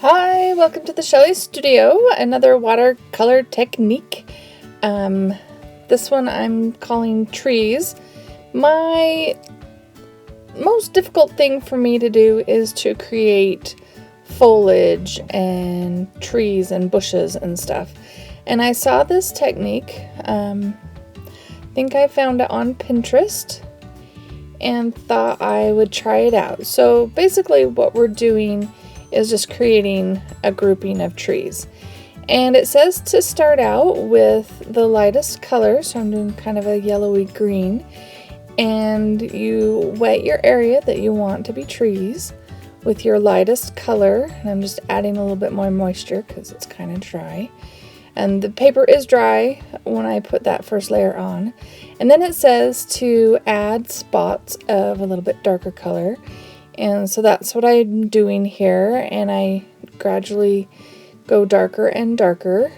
Hi, welcome to the Shelley Studio, another watercolor technique. This one I'm calling trees. My most difficult thing for me to do is to create foliage and trees and bushes and stuff. And I saw this technique, I think I found it on Pinterest and thought I would try it out. So basically what we're doing is just creating a grouping of trees. And it says to start out with the lightest color, so I'm doing kind of a yellowy green, and you wet your area that you want to be trees with your lightest color, and I'm just adding a little bit more moisture because it's kind of dry. And the paper is dry when I put that first layer on. And then it says to add spots of a little bit darker color. And so that's what I'm doing here, and I gradually go darker and darker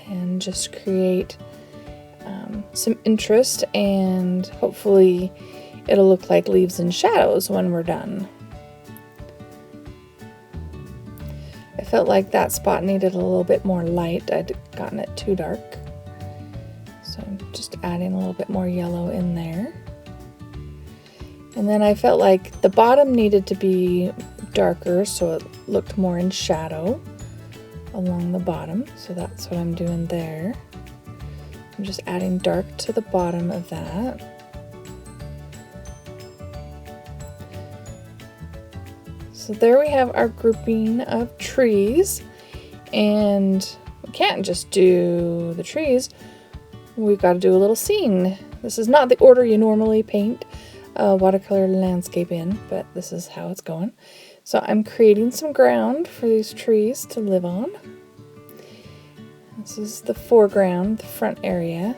and just create some interest, and hopefully it'll look like leaves and shadows when we're done. I felt like that spot needed a little bit more light. I'd gotten it too dark, so I'm just adding a little bit more yellow in there. And then I felt like the bottom needed to be darker so it looked more in shadow along the bottom. So that's what I'm doing there. I'm just adding dark to the bottom of that. So there we have our grouping of trees. And we can't just do the trees. We've got to do a little scene. This is not the order you normally paint a watercolor landscape in, but this is how it's going. So I'm creating some ground for these trees to live on. This is the foreground, the front area.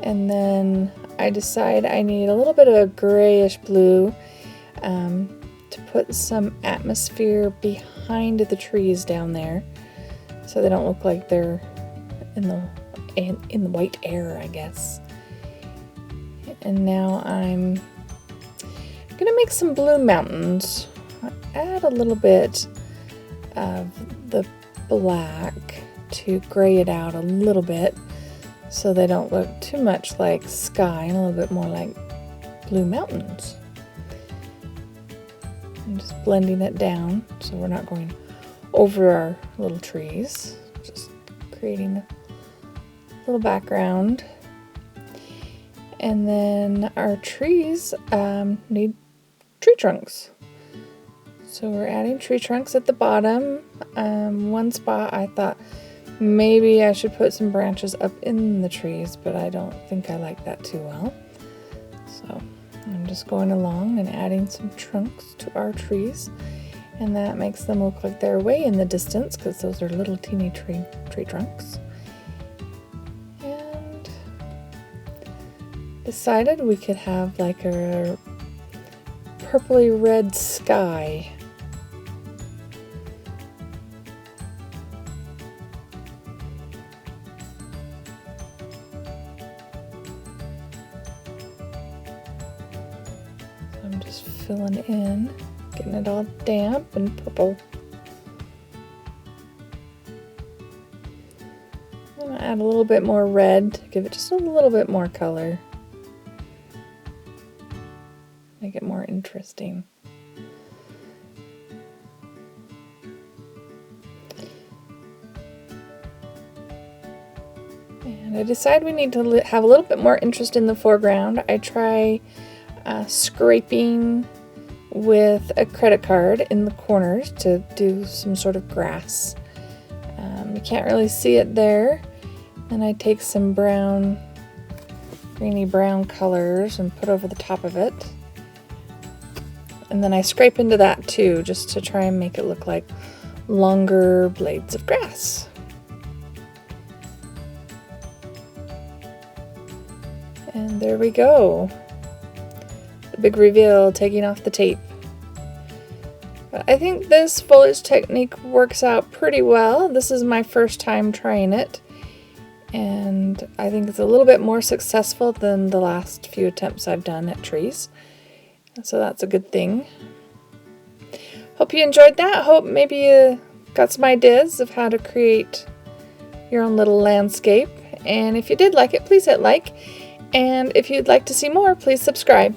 And then I decide I need a little bit of a grayish blue to put some atmosphere behind the trees down there, so they don't look like they're in the white air, I guess. And now I'm going to make some blue mountains. Add a little bit of the black to gray it out a little bit so they don't look too much like sky and a little bit more like blue mountains. I'm just blending it down so we're not going over our little trees. Just creating a little background. And then our trees need tree trunks. So we're adding tree trunks at the bottom. One spot I thought maybe I should put some branches up in the trees, but I don't think I like that too well. So I'm just going along and adding some trunks to our trees. And that makes them look like they're way in the distance because those are little teeny tree trunks. Decided we could have like a purpley red sky. So I'm just filling in, getting it all damp and purple. I'm gonna add a little bit more red to give it just a little bit more color. Make it more interesting. And I decide we need to have a little bit more interest in the foreground. I try scraping with a credit card in the corners to do some sort of grass. You can't really see it there. And I take some greeny brown colors and put over the top of it. And then I scrape into that too, just to try and make it look like longer blades of grass. And there we go. The big reveal, taking off the tape. But I think this foliage technique works out pretty well. This is my first time trying it, and I think it's a little bit more successful than the last few attempts I've done at trees. So that's a good thing. Hope you enjoyed that. Hope maybe you got some ideas of how to create your own little landscape. And if you did like it, please hit like. And if you'd like to see more, please subscribe.